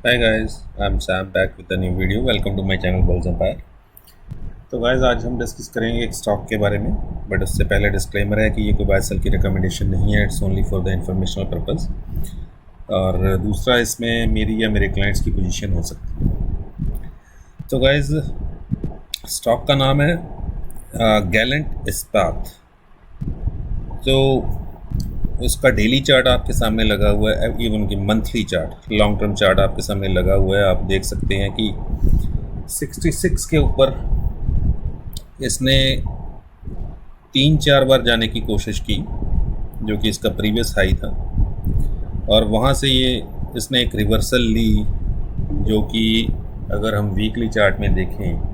Hi guys, I'm Sam back with a new video. Welcome to my channel Bulls Empire. तो guys आज हम discuss करेंगे एक stock के बारे में, बट उससे पहले डिस्क्लेमर है कि ये कोई बाय सेल की रिकमेंडेशन नहीं है, it's only for the informational purpose. और दूसरा इसमें मेरी या मेरे क्लाइंट्स की पोजीशन हो सकती है। तो गाइस स्टॉक का नाम है गैलेंट इस्पात। तो उसका डेली चार्ट आपके सामने लगा हुआ है, इवन की monthly chart, long term chart आपके सामने लगा हुआ है। आप देख सकते हैं कि 66 के ऊपर इसने 3-4 बार जाने की कोशिश की, जो कि इसका प्रीवियस हाई था, और वहाँ से इसने एक रिवर्सल ली, जो कि अगर हम वीकली चार्ट में देखें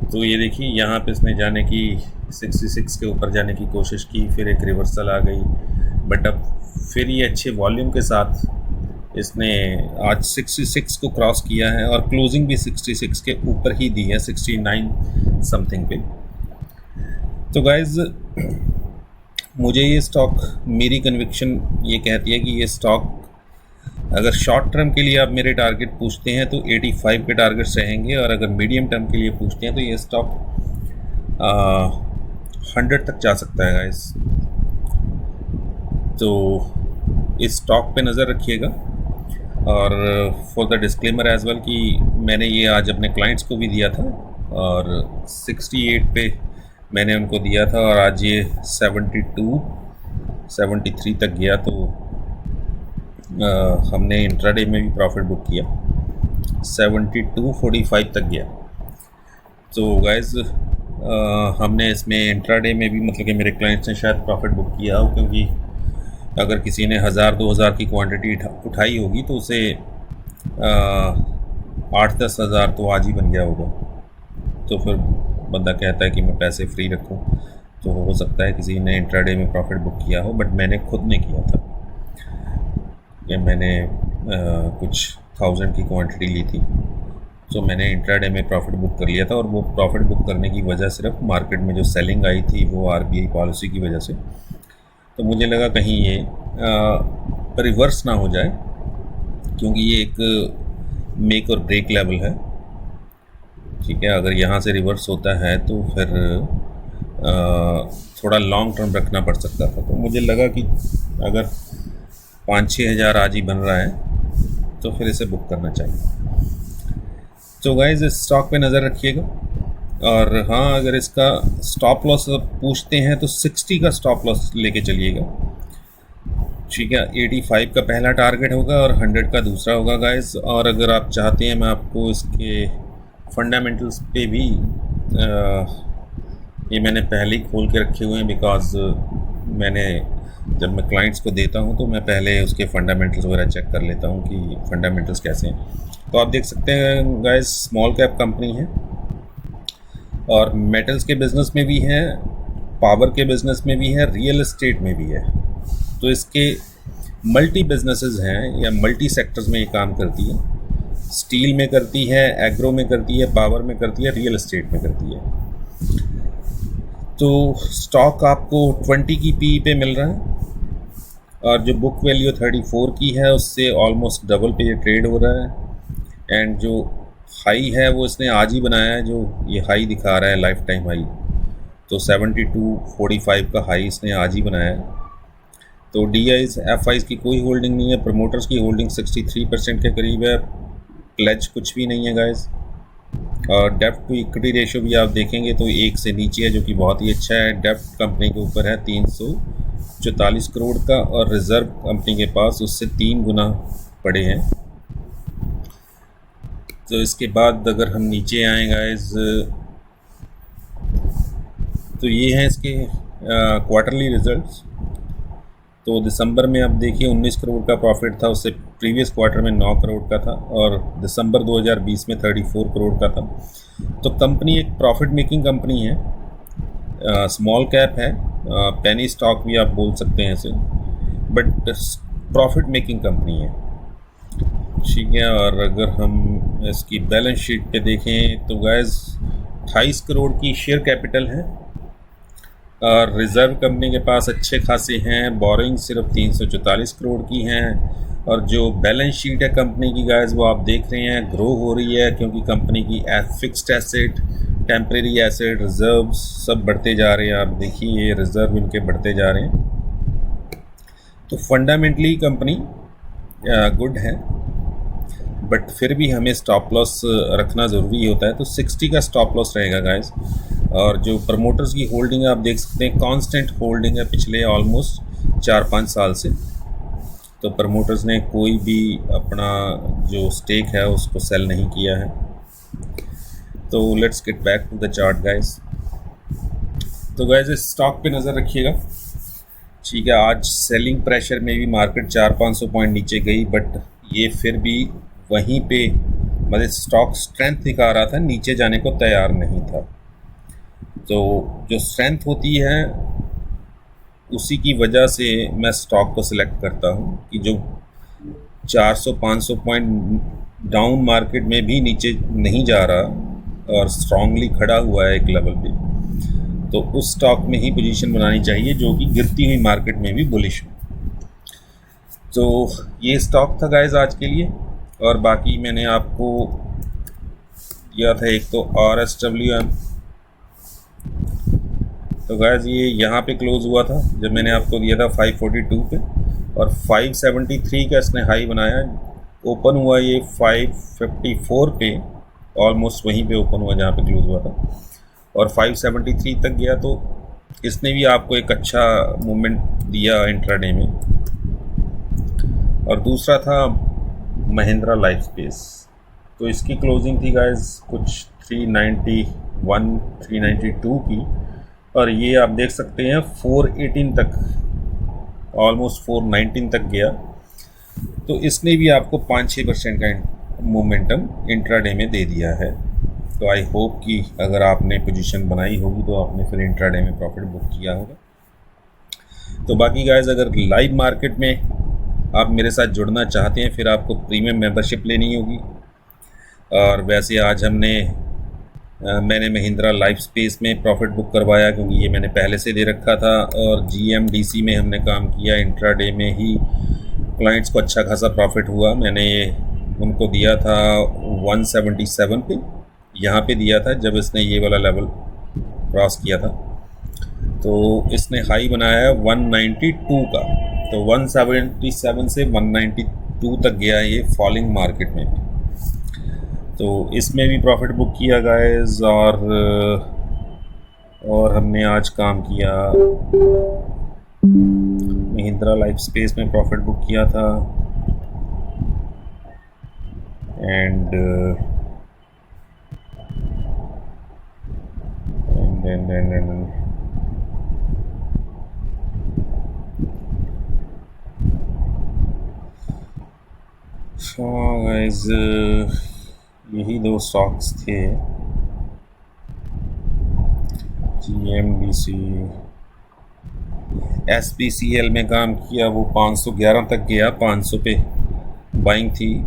तो ये देखिए यहाँ पे इसने जाने की 66 के ऊपर जाने की कोशिश की, फिर एक रिवर्सल आ गई, बट अब फिर ये अच्छे वॉल्यूम के साथ इसने आज 66 को क्रॉस किया है और क्लोजिंग भी 66 के ऊपर ही दी है, 69 समथिंग पे। तो गाइज मुझे ये स्टॉक, मेरी कन्विक्शन ये कहती है कि ये स्टॉक अगर शॉर्ट टर्म के लिए आप मेरे टारगेट पूछते हैं तो 85 के टारगेट्स रहेंगे, और अगर मीडियम टर्म के लिए पूछते हैं तो ये स्टॉक 100 तक जा सकता है गाइस। तो इस स्टॉक पे नज़र रखिएगा। और for the disclaimer as well कि मैंने ये आज अपने क्लाइंट्स को भी दिया था, और 68 पे मैंने उनको दिया था, और आज ये 72 73 तक गया। तो हमने इंट्राडे में भी प्रॉफिट बुक किया, 72.45 तक गया। तो गाइज हमने इसमें इंट्राडे में भी, मतलब कि मेरे क्लाइंट्स ने शायद प्रॉफिट बुक किया हो, क्योंकि अगर किसी ने 1000-2000 की क्वांटिटी उठाई होगी तो उसे 8-10 हज़ार तो आज ही बन गया होगा। तो फिर बंदा कहता है कि मैं पैसे फ्री रखूं, तो हो सकता है किसी ने इंट्राडे में प्रॉफिट बुक किया हो, बट मैंने खुद ने किया था कि मैंने कुछ 1000 की क्वांटिटी ली थी, तो मैंने इंट्राडे में प्रॉफिट बुक कर लिया था। और वो प्रॉफिट बुक करने की वजह सिर्फ मार्केट में जो सेलिंग आई थी वो आरबीआई पॉलिसी की वजह से। तो मुझे लगा कहीं ये रिवर्स ना हो जाए, क्योंकि ये एक मेक और ब्रेक लेवल है, ठीक है। अगर यहाँ से रिवर्स होता है तो फिर थोड़ा लॉन्ग टर्म रखना पड़ सकता था। तो मुझे लगा कि अगर 5-6 हज़ार आज ही बन रहा है तो फिर इसे बुक करना चाहिए। तो गाइज इस स्टॉक पे नज़र रखिएगा। और हाँ, अगर इसका स्टॉप लॉस पूछते हैं तो 60 का स्टॉप लॉस लेके चलिएगा, ठीक है। 85 का पहला टारगेट होगा और 100 का दूसरा होगा गाइज। और अगर आप चाहते हैं मैं आपको इसके फंडामेंटल्स पे भी ये मैंने पहले ही खोल के रखे हुए हैं, बिकॉज मैंने जब मैं क्लाइंट्स को देता हूं तो मैं पहले उसके फंडामेंटल्स वगैरह चेक कर लेता हूं कि फंडामेंटल्स कैसे हैं। तो आप देख सकते हैं गाइस, स्मॉल कैप कंपनी है और मेटल्स के बिज़नेस में भी है, पावर के बिज़नेस में भी है, रियल एस्टेट में भी है। तो इसके मल्टी बिजनेसेस हैं या मल्टी सेक्टर्स में ये काम करती है। स्टील में करती है, एग्रो में करती है, पावर में करती है, रियल एस्टेट में करती है। तो स्टॉक आपको 20 की पी पे मिल रहा है, और जो बुक वैल्यू 34 की है उससे ऑलमोस्ट डबल पे ये ट्रेड हो रहा है। एंड जो हाई है वो इसने आज ही बनाया है, जो ये हाई दिखा रहा है लाइफ टाइम हाई, तो 72.45 का हाई इसने आज ही बनाया है। तो डीआईज एफआईज की कोई होल्डिंग नहीं है, प्रमोटर्स की होल्डिंग 63% के करीब है, प्लेज कुछ भी नहीं है गाइज। और डेप्ट टू इक्विटी रेशियो भी आप देखेंगे तो 1 से नीचे है, जो कि बहुत ही अच्छा है। डेप्ट कंपनी के ऊपर है 344 करोड़ का, और रिजर्व कंपनी के पास उससे 3 गुना पड़े हैं। तो इसके बाद अगर हम नीचे आए गाइज, तो ये हैं इसके क्वार्टरली रिजल्ट्स। तो दिसंबर में आप देखिए 19 करोड़ का प्रॉफिट था, उससे प्रीवियस क्वार्टर में 9 करोड़ का था, और दिसंबर 2020 में 34 करोड़ का था। तो कंपनी एक प्रॉफिट मेकिंग कंपनी है, स्मॉल कैप है, पेनी स्टॉक भी आप बोल सकते हैं इसे, बट प्रॉफिट मेकिंग कंपनी है, ठीक है। और अगर हम इसकी बैलेंस शीट पे देखें तो गाइस 28 करोड़ की शेयर कैपिटल है, और रिज़र्व कंपनी के पास अच्छे खासे हैं। बोरिंग सिर्फ 344 करोड़ की हैं, और जो बैलेंस शीट है कंपनी की गाइस वो आप देख रहे हैं ग्रो हो रही है, क्योंकि कंपनी की fixed asset, temporary asset, reserves सब बढ़ते जा रहे हैं। आप देखिए ये रिज़र्व इनके बढ़ते जा रहे हैं। तो फंडामेंटली कंपनी गुड है, बट फिर भी हमें स्टॉप लॉस रखना ज़रूरी होता है। तो 60 का स्टॉप लॉस रहेगा गाइस। और जो प्रमोटर्स की होल्डिंग है आप देख सकते हैं, कांस्टेंट होल्डिंग है पिछले ऑलमोस्ट 4-5 साल से। तो प्रमोटर्स ने कोई भी अपना जो स्टेक है उसको सेल नहीं किया है। तो let's get back to the chart guys. तो गाइस इस स्टॉक पे नज़र रखिएगा, ठीक है। आज सेलिंग प्रेशर में भी मार्केट 400-500 पॉइंट नीचे गई, बट ये फिर भी वहीं पे मतलब स्टॉक स्ट्रेंथ दिखा रहा था, नीचे जाने को तैयार नहीं था। तो जो स्ट्रेंथ होती है उसी की वजह से मैं स्टॉक को सिलेक्ट करता हूँ कि जो 400-500 पॉइंट डाउन मार्केट में भी नीचे नहीं जा रहा और स्ट्रांगली खड़ा हुआ है एक लेवल पे, तो उस स्टॉक में ही पोजीशन बनानी चाहिए जो कि गिरती हुई मार्केट में भी बुलिश हो। तो ये स्टॉक था गाइस आज के लिए। और बाकी मैंने आपको दिया था एक तो RSWM। तो गाइस ये यहाँ पे क्लोज हुआ था जब मैंने आपको दिया था 542 पे, और 573 का इसने हाई बनाया। ओपन हुआ ये 554 पे, ऑलमोस्ट वहीं पे ओपन हुआ जहाँ पे क्लोज हुआ था, और 573 तक गया। तो इसने भी आपको एक अच्छा मूवमेंट दिया इंट्राडे में। और दूसरा था महिंद्रा लाइफस्पेस। तो इसकी क्लोजिंग थी गाइस कुछ 391 392 की, और ये आप देख सकते हैं 418 तक, ऑलमोस्ट 419 तक गया। तो इसने भी आपको 5-6% का मोमेंटम इंट्राडे में दे दिया है। तो आई होप कि अगर आपने पोजीशन बनाई होगी तो आपने फिर इंट्राडे में प्रॉफिट बुक किया होगा। तो बाकी गाइस अगर लाइव मार्केट में आप मेरे साथ जुड़ना चाहते हैं फिर आपको प्रीमियम मेंबरशिप लेनी होगी। और वैसे आज मैंने महिंद्रा लाइफ स्पेस में प्रॉफिट बुक करवाया, क्योंकि ये मैंने पहले से दे रखा था। और GMDC में हमने काम किया, इंट्राडे में ही क्लाइंट्स को अच्छा खासा प्रॉफिट हुआ। मैंने उनको दिया था 177 पे, यहाँ पे दिया था जब इसने ये वाला लेवल क्रॉस किया था। तो इसने हाई बनाया 192 का, तो 177 से 192 तक गया ये फॉलिंग मार्केट में भी। तो इसमें भी प्रॉफिट बुक किया गाइस। और हमने आज काम किया महिंद्रा लाइफ स्पेस में प्रॉफिट बुक किया था। एंड गाइस यही 2 स्टॉक्स थे, GMDC। SPCL में काम किया, वो 511 तक गया, 500 पे बाइंग थी।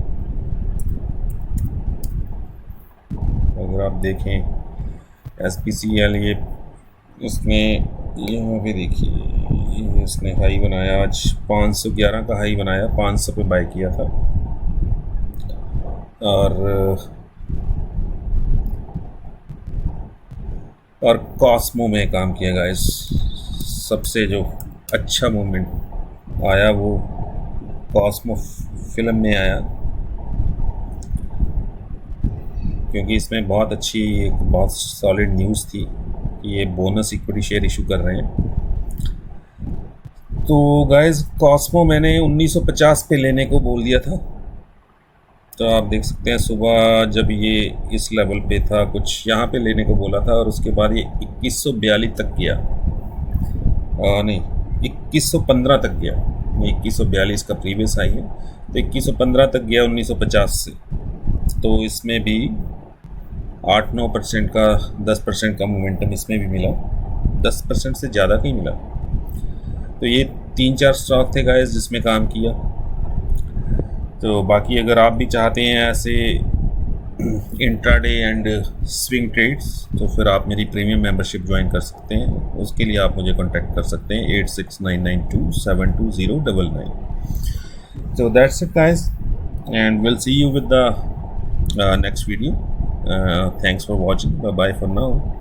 अगर आप देखें SPCL ये उसने यहाँ पे देखिए इसने हाई बनाया, आज 511 का हाई बनाया, 500 पे बाई किया था। और कॉस्मो में काम किया गाइस। सबसे जो अच्छा मूवमेंट आया वो कॉस्मो फिल्म में आया, क्योंकि इसमें बहुत अच्छी एक बहुत सॉलिड न्यूज़ थी कि ये बोनस इक्विटी शेयर इशू कर रहे हैं। तो गाइस कॉस्मो मैंने 1950 पे लेने को बोल दिया था। तो आप देख सकते हैं सुबह जब ये इस लेवल पे था कुछ यहाँ पे लेने को बोला था, और उसके बाद ये 2142 तक गया, नहीं 2115 तक गया। 2142 का प्रीवियस हाई है, तो 2115 तक गया 1950 से। तो इसमें भी 8-9% का 10% का मोमेंटम इसमें भी मिला, 10% से ज़्यादा का ही मिला। तो ये 3-4 स्टॉक थे गाइस जिसमें काम किया। तो बाकी अगर आप भी चाहते हैं ऐसे इंट्राडे एंड स्विंग ट्रेड्स तो फिर आप मेरी प्रीमियम मेंबरशिप ज्वाइन कर सकते हैं। उसके लिए आप मुझे कांटेक्ट कर सकते हैं 8699272099। So that's it, guys, and we'll see you with the next video. Thanks for watching. Bye bye for now.